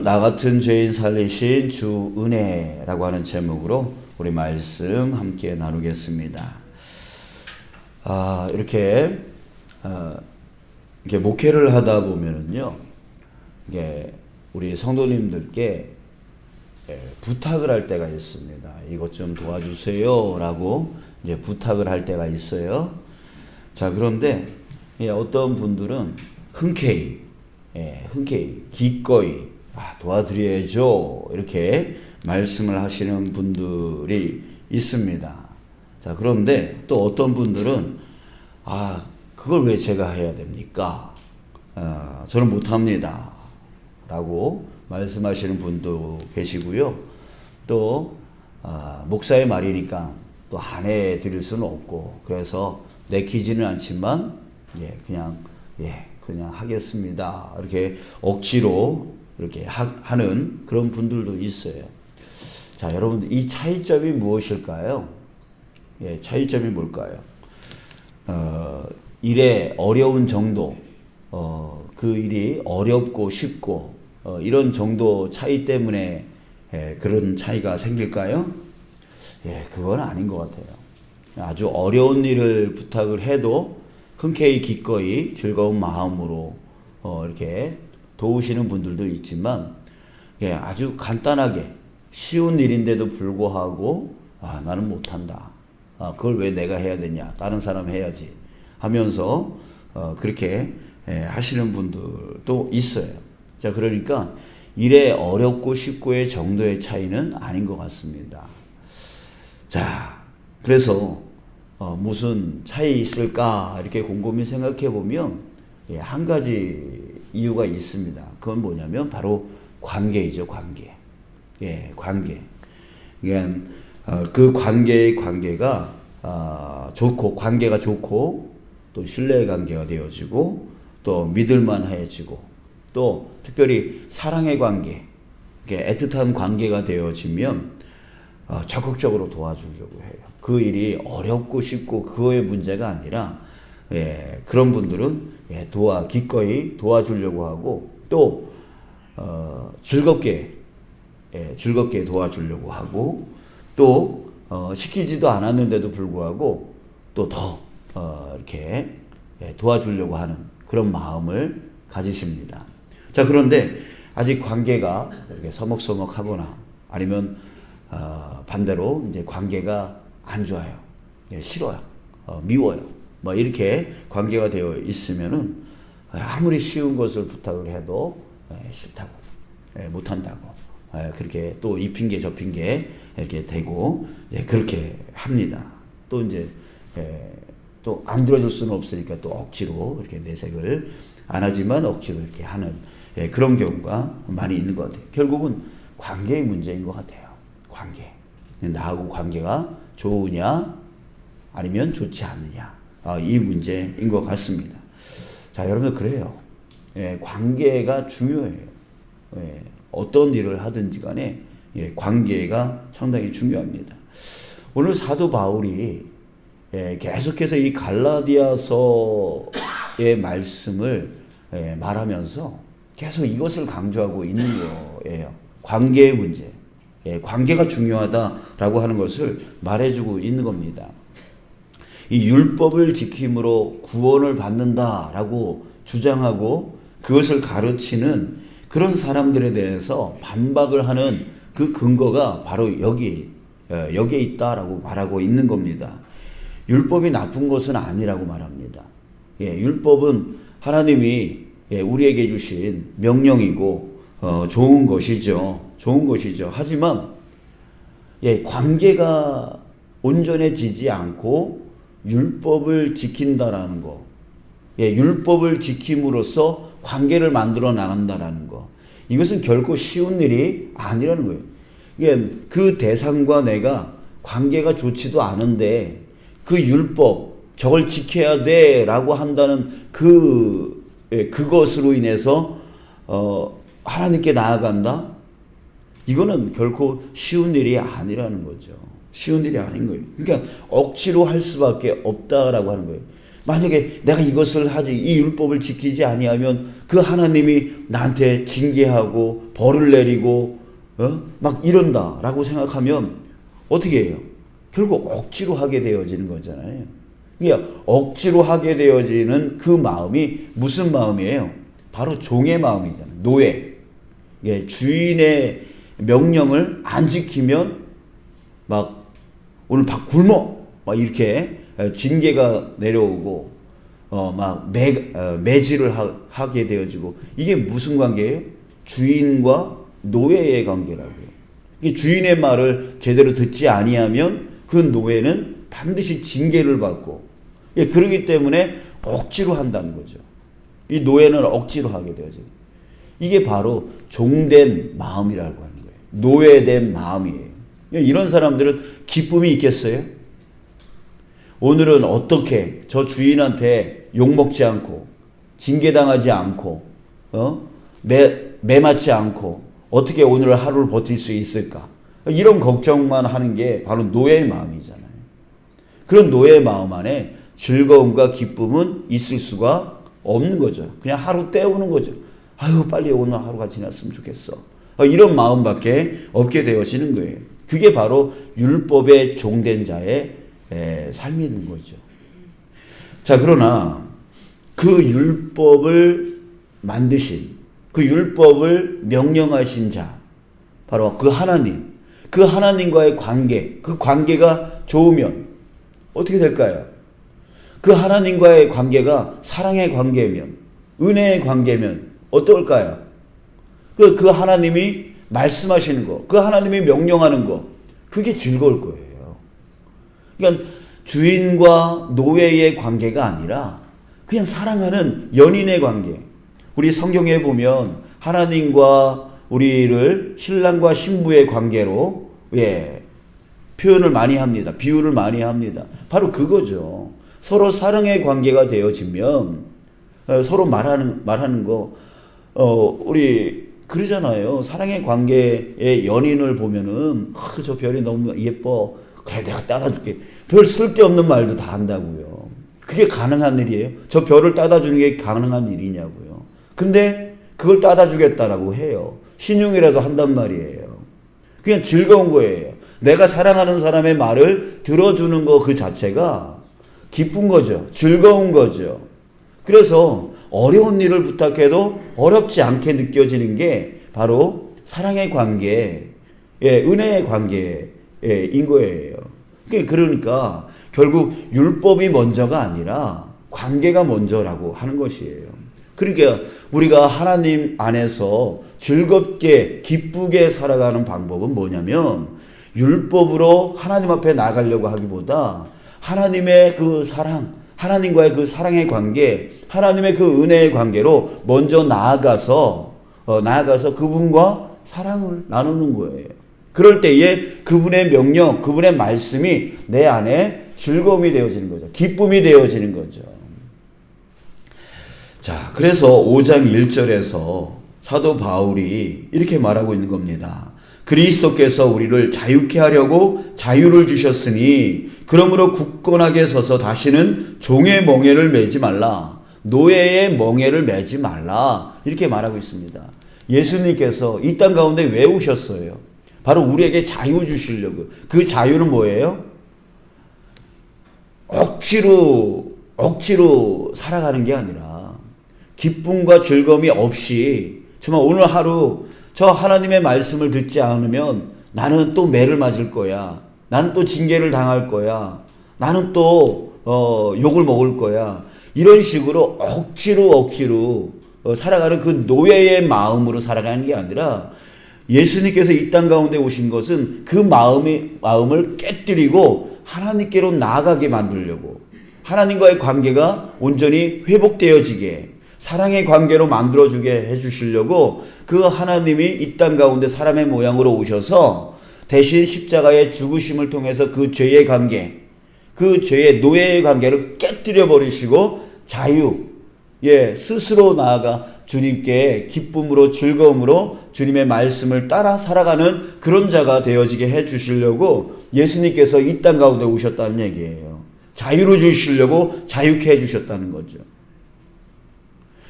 나 같은 죄인 살리신 주 은혜라고 하는 제목으로 우리 말씀 함께 나누겠습니다. 이렇게 목회를 하다 보면은요, 이게 우리 성도님들께 부탁을 할 때가 있습니다. 이것 좀 도와주세요라고 이제 부탁을 할 때가 있어요. 자, 그런데 어떤 분들은 흔쾌히 기꺼이 도와드려야죠, 이렇게 말씀을 하시는 분들이 있습니다. 자, 그런데 또 어떤 분들은 그걸 왜 제가 해야 됩니까? 저는 못합니다 라고 말씀하시는 분도 계시고요. 또 목사의 말이니까 또 안 해드릴 수는 없고, 그래서 내키지는 않지만 그냥 하겠습니다, 이렇게 억지로 이렇게 하는 그런 분들도 있어요. 자, 여러분, 이 차이점이 무엇일까요? 차이점이 뭘까요? 일의 어려운 정도, 그 일이 어렵고 쉽고 이런 정도 차이 때문에 그런 차이가 생길까요? 그건 아닌 것 같아요. 아주 어려운 일을 부탁을 해도 흔쾌히 기꺼이 즐거운 마음으로 이렇게 도우시는 분들도 있지만, 아주 간단하게 쉬운 일인데도 불구하고 나는 못한다, 그걸 왜 내가 해야 되냐, 다른 사람 해야지 하면서 그렇게 하시는 분들도 있어요. 자, 그러니까 일의 어렵고 쉽고의 정도의 차이는 아닌 것 같습니다. 자, 그래서 무슨 차이 있을까 이렇게 곰곰이 생각해 보면 한 가지 이유가 있습니다. 그건 뭐냐면 바로 관계이죠, 관계. 관계. 그러니까 그 관계가 관계가 좋고, 또 신뢰의 관계가 되어지고, 또 믿을만해지고, 또 특별히 사랑의 관계, 애틋한 관계가 되어지면 적극적으로 도와주려고 해요. 그 일이 어렵고 쉽고 그거의 문제가 아니라 그런 분들은 기꺼이 도와주려고 하고, 또 즐겁게 도와주려고 하고, 또 시키지도 않았는데도 불구하고 또 더 이렇게 도와주려고 하는 그런 마음을 가지십니다. 자, 그런데 아직 관계가 이렇게 서먹서먹하거나, 아니면 반대로 이제 관계가 안 좋아요, 싫어요, 미워요, 이렇게 관계가 되어 있으면은 아무리 쉬운 것을 부탁을 해도 싫다고, 못한다고, 그렇게 또 이 핑계 저 핑계 이렇게 대고 그렇게 합니다. 또 이제 또 안 들어줄 수는 없으니까 또 억지로 이렇게 내색을 안 하지만 억지로 이렇게 하는 그런 경우가 많이 있는 것 같아요. 결국은 관계의 문제인 것 같아요. 관계. 나하고 관계가 좋으냐 아니면 좋지 않느냐, 이 문제인 것 같습니다. 자, 여러분들, 그래요. 관계가 중요해요. 어떤 일을 하든지 간에 관계가 상당히 중요합니다. 오늘 사도 바울이 계속해서 이 갈라디아서의 말씀을 말하면서 계속 이것을 강조하고 있는 거예요. 관계의 문제. 관계가 중요하다라고 하는 것을 말해주고 있는 겁니다. 이 율법을 지킴으로 구원을 받는다라고 주장하고 그것을 가르치는 그런 사람들에 대해서 반박을 하는 그 근거가 바로 여기에 있다라고 말하고 있는 겁니다. 율법이 나쁜 것은 아니라고 말합니다. 율법은 하나님이 우리에게 주신 명령이고 좋은 것이죠. 하지만 관계가 온전해지지 않고 율법을 지킨다라는 거, 율법을 지킴으로써 관계를 만들어 나간다라는 거, 이것은 결코 쉬운 일이 아니라는 거예요. 그 대상과 내가 관계가 좋지도 않은데 그 율법, 저걸 지켜야 돼 라고 한다는 그것으로 인해서 하나님께 나아간다? 이거는 결코 쉬운 일이 아니라는 거죠. 쉬운 일이 아닌 거예요. 그러니까 억지로 할 수밖에 없다라고 하는 거예요. 만약에 내가 이것을 하지, 이 율법을 지키지 아니하면 그 하나님이 나한테 징계하고 벌을 내리고 막 이런다라고 생각하면 어떻게 해요? 결국 억지로 하게 되어지는 거잖아요. 그러니까 억지로 하게 되어지는 그 마음이 무슨 마음이에요? 바로 종의 마음이잖아요. 노예. 예, 주인의 명령을 안 지키면 막 오늘 밥 굶어 막 이렇게 징계가 내려오고 막 매질을 하게 되어지고, 이게 무슨 관계예요? 주인과 노예의 관계라고요. 이게 주인의 말을 제대로 듣지 아니하면 그 노예는 반드시 징계를 받고, 예, 그러기 때문에 억지로 한다는 거죠. 이 노예는 억지로 하게 되어져요. 이게 바로 종된 마음이라고 하는 거예요. 노예된 마음이에요. 이런 사람들은 기쁨이 있겠어요? 오늘은 어떻게 저 주인한테 욕먹지 않고 징계당하지 않고 매맞지 않고 어떻게 오늘 하루를 버틸 수 있을까? 이런 걱정만 하는 게 바로 노예의 마음이잖아요. 그런 노예의 마음 안에 즐거움과 기쁨은 있을 수가 없는 거죠. 그냥 하루 때우는 거죠. 아유, 빨리 오늘 하루가 지났으면 좋겠어. 이런 마음밖에 없게 되어지는 거예요. 그게 바로 율법에 종된 자의 삶인 거죠. 자, 그러나 그 율법을 만드신, 그 율법을 명령하신 자, 바로 그 하나님, 그 하나님과의 관계, 그 관계가 좋으면 어떻게 될까요? 그 하나님과의 관계가 사랑의 관계면, 은혜의 관계면 어떨까요? 그 하나님이 말씀하시는 거, 그 하나님이 명령하는 거, 그게 즐거울 거예요. 그러니까 주인과 노예의 관계가 아니라 그냥 사랑하는 연인의 관계. 우리 성경에 보면 하나님과 우리를 신랑과 신부의 관계로 표현을 많이 합니다. 비유를 많이 합니다. 바로 그거죠. 서로 사랑의 관계가 되어지면 서로 말하는 거, 우리 그러잖아요. 사랑의 관계의 연인을 보면은 저 별이 너무 예뻐. 그래, 내가 따다 줄게. 별 쓸데없는 말도 다 한다고요. 그게 가능한 일이에요? 저 별을 따다 주는 게 가능한 일이냐고요. 근데 그걸 따다 주겠다라고 해요. 신용이라도 한단 말이에요. 그냥 즐거운 거예요. 내가 사랑하는 사람의 말을 들어주는 거 그 자체가 기쁜 거죠. 즐거운 거죠. 그래서 어려운 일을 부탁해도 어렵지 않게 느껴지는 게 바로 사랑의 관계, 은혜의 관계인 거예요. 그러니까 결국 율법이 먼저가 아니라 관계가 먼저라고 하는 것이에요. 그러니까 우리가 하나님 안에서 즐겁게 기쁘게 살아가는 방법은 뭐냐면, 율법으로 하나님 앞에 나가려고 하기보다 하나님의 그 사랑, 하나님과의 그 사랑의 관계, 하나님의 그 은혜의 관계로 먼저 나아가서 그분과 사랑을 나누는 거예요. 그럴 때에 그분의 명령, 그분의 말씀이 내 안에 즐거움이 되어지는 거죠. 기쁨이 되어지는 거죠. 자, 그래서 5장 1절에서 사도 바울이 이렇게 말하고 있는 겁니다. 그리스도께서 우리를 자유케 하려고 자유를 주셨으니 그러므로 굳건하게 서서 다시는 종의 멍에를 매지 말라. 노예의 멍에를 매지 말라. 이렇게 말하고 있습니다. 예수님께서 이 땅 가운데 왜 오셨어요? 바로 우리에게 자유 주시려고. 그 자유는 뭐예요? 억지로 살아가는 게 아니라 기쁨과 즐거움이 없이 정말 오늘 하루 저 하나님의 말씀을 듣지 않으면 나는 또 매를 맞을 거야. 나는 또 징계를 당할 거야. 나는 또 욕을 먹을 거야. 이런 식으로 억지로 살아가는 그 노예의 마음으로 살아가는 게 아니라, 예수님께서 이 땅 가운데 오신 것은 그 마음을 깨뜨리고 하나님께로 나아가게 만들려고, 하나님과의 관계가 온전히 회복되어지게, 사랑의 관계로 만들어주게 해주시려고 그 하나님이 이 땅 가운데 사람의 모양으로 오셔서 대신 십자가의 죽으심을 통해서 그 죄의 관계, 그 죄의 노예의 관계를 깨뜨려 버리시고 스스로 나아가 주님께 기쁨으로 즐거움으로 주님의 말씀을 따라 살아가는 그런 자가 되어지게 해주시려고 예수님께서 이 땅 가운데 오셨다는 얘기예요. 자유로 주시려고 자유케 해주셨다는 거죠.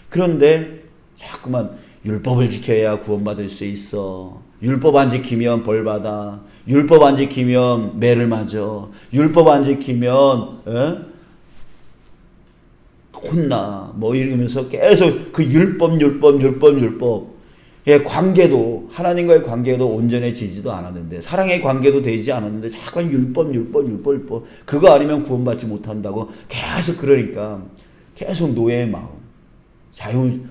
그런데 자꾸만 율법을 지켜야 구원받을 수 있어. 율법 안 지키면 벌 받아. 율법 안 지키면 매를 맞아. 율법 안 지키면 혼나. 뭐 이러면서 계속 그 율법. 예, 관계도 하나님과의 관계도 온전해지지도 않았는데, 사랑의 관계도 되지 않았는데 자꾸 율법. 그거 아니면 구원받지 못한다고 계속, 그러니까 계속 노예의 마음,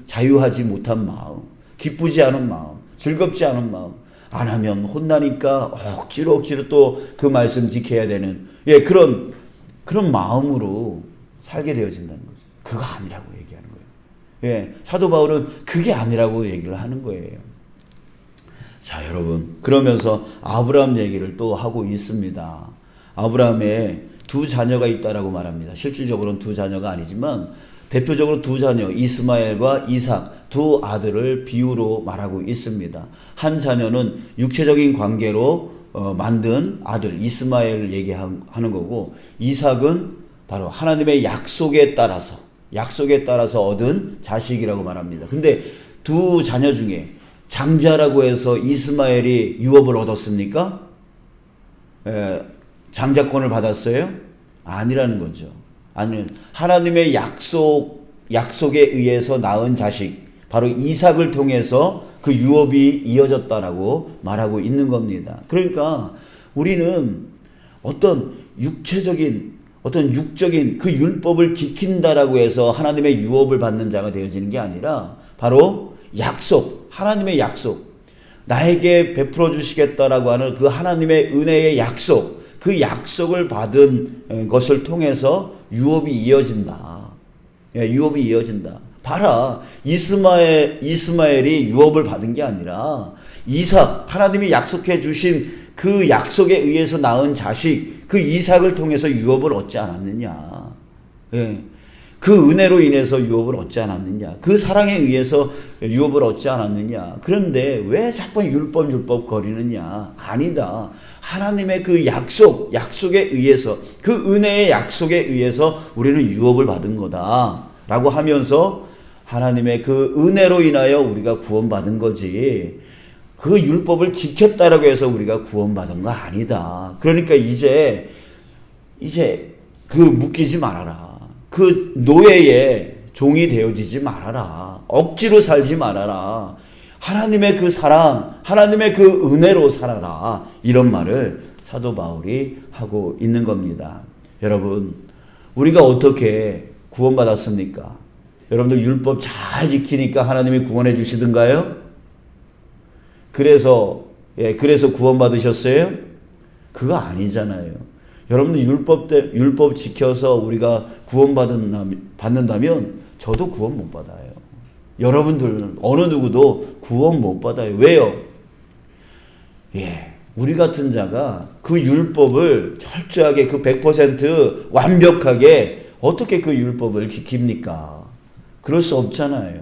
자유하지 못한 마음, 기쁘지 않은 마음, 즐겁지 않은 마음, 안 하면 혼나니까 억지로 또 그 말씀 지켜야 되는, 예, 그런 마음으로 살게 되어진다는 거죠. 그거 아니라고 얘기하는 거예요. 예, 사도 바울은 그게 아니라고 얘기를 하는 거예요. 자, 여러분, 그러면서 아브라함 얘기를 또 하고 있습니다. 아브라함의 두 자녀가 있다라고 말합니다. 실질적으로는 두 자녀가 아니지만 대표적으로 두 자녀, 이스마엘과 이삭 두 아들을 비유로 말하고 있습니다. 한 자녀는 육체적인 관계로 만든 아들 이스마엘을 얘기하는 거고, 이삭은 바로 하나님의 약속에 따라서 얻은 자식이라고 말합니다. 근데 두 자녀 중에 장자라고 해서 이스마엘이 유업을 얻었습니까? 장자권을 받았어요? 아니라는 거죠. 아니, 하나님의 약속에 의해서 낳은 자식, 바로 이삭을 통해서 그 유업이 이어졌다라고 말하고 있는 겁니다. 그러니까 우리는 어떤 육적인 그 율법을 지킨다라고 해서 하나님의 유업을 받는 자가 되어지는 게 아니라, 바로 하나님의 약속, 나에게 베풀어 주시겠다라고 하는 그 하나님의 은혜의 약속, 그 약속을 받은 것을 통해서 유업이 이어진다. 예, 유업이 이어진다. 봐라, 이스마엘이 유업을 받은 게 아니라 이삭, 하나님이 약속해 주신 그 약속에 의해서 낳은 자식, 그 이삭을 통해서 유업을 얻지 않았느냐. 예. 그 은혜로 인해서 유업을 얻지 않았느냐. 그 사랑에 의해서 유업을 얻지 않았느냐. 그런데 왜 자꾸 율법 거리느냐. 아니다. 하나님의 그 약속에 의해서, 그 은혜의 약속에 의해서 우리는 유업을 받은 거다 라고 하면서 하나님의 그 은혜로 인하여 우리가 구원받은 거지, 그 율법을 지켰다라고 해서 우리가 구원받은 거 아니다. 그러니까 이제 그 묶이지 말아라. 그 노예의 종이 되어지지 말아라. 억지로 살지 말아라. 하나님의 그 사랑, 하나님의 그 은혜로 살아라. 이런 말을 사도 바울이 하고 있는 겁니다. 여러분, 우리가 어떻게 구원받았습니까? 여러분들 율법 잘 지키니까 하나님이 구원해 주시던가요? 그래서 구원받으셨어요? 그거 아니잖아요. 여러분들 율법 지켜서 우리가 구원받는다면 저도 구원 못 받아요. 여러분들 어느 누구도 구원 못 받아요. 왜요? 예, 우리 같은 자가 그 율법을 철저하게, 그 100% 완벽하게 어떻게 그 율법을 지킵니까? 그럴 수 없잖아요.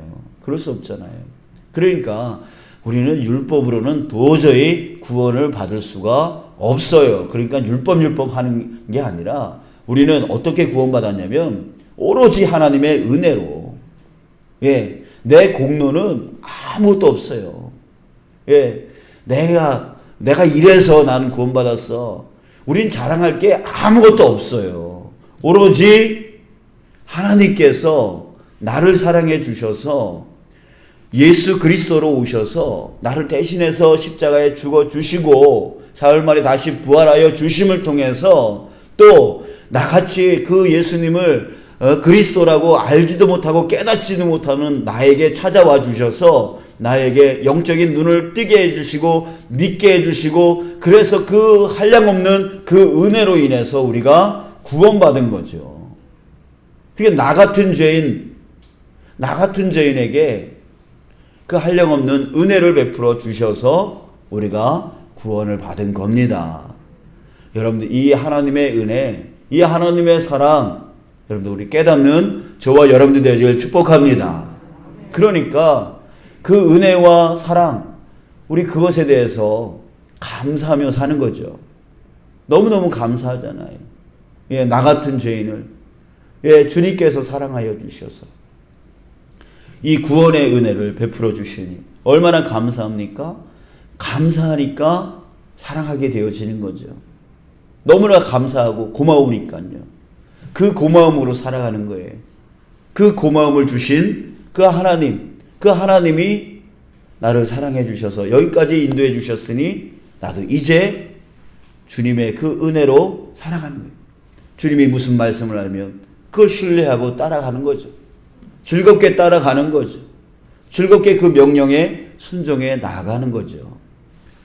그러니까 우리는 율법으로는 도저히 구원을 받을 수가 없어요. 그러니까 율법 하는 게 아니라 우리는 어떻게 구원받았냐면 오로지 하나님의 은혜로. 예, 내 공로는 아무것도 없어요. 예, 내가 이래서 나는 구원받았어. 우린 자랑할 게 아무것도 없어요. 오로지 하나님께서 나를 사랑해 주셔서 예수 그리스도로 오셔서 나를 대신해서 십자가에 죽어 주시고 사흘 만에 다시 부활하여 주심을 통해서 또 나같이 그 예수님을 그리스도라고 알지도 못하고 깨닫지도 못하는 나에게 찾아와 주셔서 나에게 영적인 눈을 뜨게 해주시고 믿게 해주시고, 그래서 그 한량없는 그 은혜로 인해서 우리가 구원받은 거죠. 그러니까 나 같은 죄인에게 그 한량없는 은혜를 베풀어 주셔서 우리가 구원을 받은 겁니다. 여러분들 이 하나님의 은혜, 이 하나님의 사랑, 여러분들 우리 깨닫는 저와 여러분들 되기를 축복합니다. 그러니까 그 은혜와 사랑, 우리 그것에 대해서 감사하며 사는 거죠. 너무너무 감사하잖아요. 예, 나 같은 죄인을 예, 주님께서 사랑하여 주셔서 이 구원의 은혜를 베풀어 주시니 얼마나 감사합니까? 감사하니까 사랑하게 되어지는 거죠. 너무나 감사하고 고마우니까요. 그 고마움으로 살아가는 거예요. 그 고마움을 주신 그 하나님, 그 하나님이 나를 사랑해 주셔서 여기까지 인도해 주셨으니 나도 이제 주님의 그 은혜로 살아가는 거예요. 주님이 무슨 말씀을 하면 그걸 신뢰하고 따라가는 거죠. 즐겁게 따라가는 거죠. 즐겁게 그 명령에 순종해 나아가는 거죠.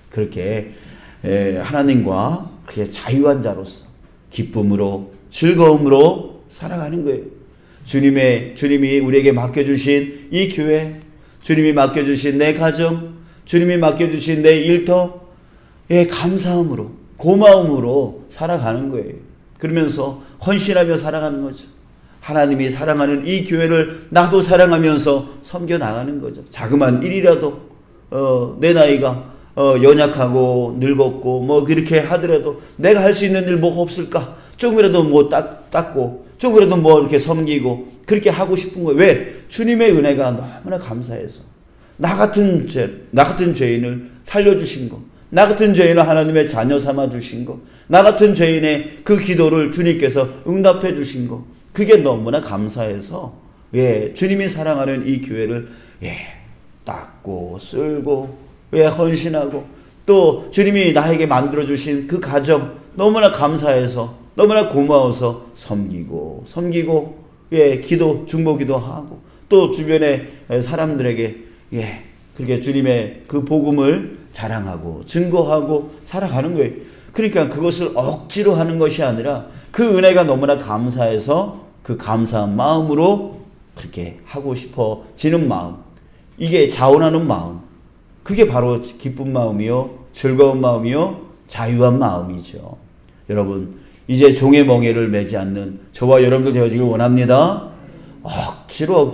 그렇게 하나님과 그의 자유한 자로서 기쁨으로 즐거움으로 살아가는 거예요. 주님이 우리에게 맡겨주신 이 교회, 주님이 맡겨주신 내 가정, 주님이 맡겨주신 내 일터, 감사함으로 고마움으로 살아가는 거예요. 그러면서 헌신하며 살아가는 거죠. 하나님이 사랑하는 이 교회를 나도 사랑하면서 섬겨 나가는 거죠. 자그만 일이라도 내 나이가 연약하고 늙었고 뭐 그렇게 하더라도 내가 할 수 있는 일 뭐가 없을까? 조금이라도 뭐 닦고 조금이라도 뭐 이렇게 섬기고 그렇게 하고 싶은 거예요. 왜? 주님의 은혜가 너무나 감사해서 나 같은 죄인을 살려주신 거, 나 같은 죄인을 하나님의 자녀 삼아 주신 거, 나 같은 죄인의 그 기도를 주님께서 응답해 주신 거, 그게 너무나 감사해서 주님이 사랑하는 이 교회를 닦고 쓸고 헌신하고 또 주님이 나에게 만들어주신 그 가정 너무나 감사해서 너무나 고마워서 섬기고 기도 중보기도 하고 또 주변의 사람들에게 그렇게 주님의 그 복음을 자랑하고 증거하고 살아가는 거예요. 그러니까 그것을 억지로 하는 것이 아니라 그 은혜가 너무나 감사해서 그 감사한 마음으로 그렇게 하고 싶어지는 마음, 이게 자원하는 마음, 그게 바로 기쁜 마음이요 즐거운 마음이요 자유한 마음이죠. 여러분 이제 종의 멍에를 매지 않는 저와 여러분들 되어지길 원합니다. 억지로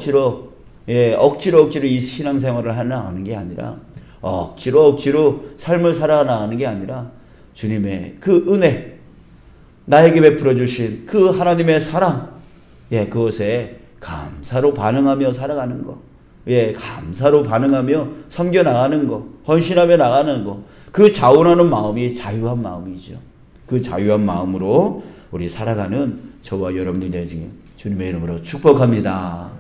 이 신앙생활을 하는 게 아니라 억지로 삶을 살아나가는 게 아니라 주님의 그 은혜, 나에게 베풀어 주신 그 하나님의 사랑, 그것에 감사로 반응하며 살아가는 거, 감사로 반응하며 섬겨 나가는 거, 헌신하며 나가는 거, 그 자원하는 마음이 자유한 마음이죠. 그 자유한 마음으로 우리 살아가는 저와 여러분들 되시길 주님의 이름으로 축복합니다.